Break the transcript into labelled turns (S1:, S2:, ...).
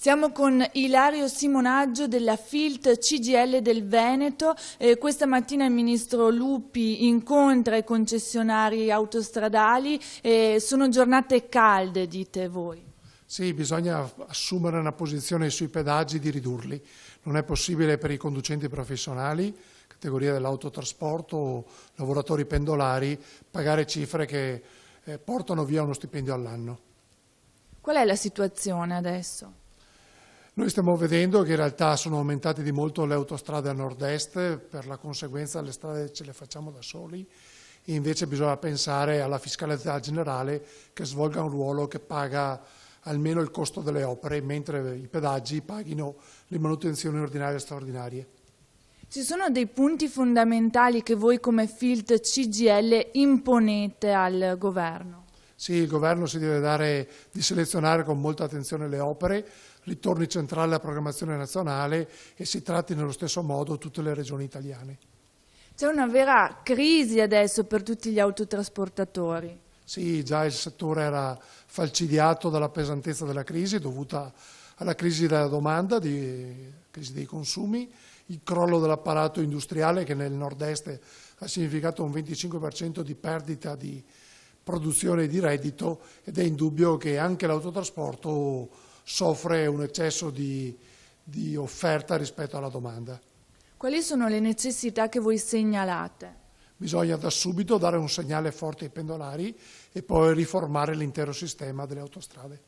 S1: Siamo con Ilario Simonaggio della FILT CGIL del Veneto. Questa mattina il ministro Lupi incontra i concessionari autostradali. Sono giornate calde, dite voi.
S2: Sì, bisogna assumere una posizione sui pedaggi di ridurli. Non è possibile per i conducenti professionali, categoria dell'autotrasporto o lavoratori pendolari, pagare cifre che portano via uno stipendio all'anno.
S1: Qual è la situazione adesso?
S2: Noi stiamo vedendo che in realtà sono aumentate di molto le autostrade a nord-est, per la conseguenza le strade ce le facciamo da soli, e invece bisogna pensare alla fiscalità generale che svolga un ruolo che paga almeno il costo delle opere, mentre i pedaggi paghino le manutenzioni ordinarie e straordinarie.
S1: Ci sono dei punti fondamentali che voi come FILT CGIL imponete al governo?
S2: Sì, il governo si deve dare di selezionare con molta attenzione le opere, ritorni centrali alla programmazione nazionale e si tratti nello stesso modo tutte le regioni italiane.
S1: C'è una vera crisi adesso per tutti gli autotrasportatori.
S2: Sì, già il settore era falcidiato dalla pesantezza della crisi dovuta alla crisi della domanda, crisi dei consumi, il crollo dell'apparato industriale che nel nord-est ha significato un 25% di perdita di produzione e di reddito, ed è indubbio che anche l'autotrasporto soffre un eccesso di offerta rispetto alla domanda.
S1: Quali sono le necessità che voi segnalate?
S2: Bisogna da subito dare un segnale forte ai pendolari e poi riformare l'intero sistema delle autostrade.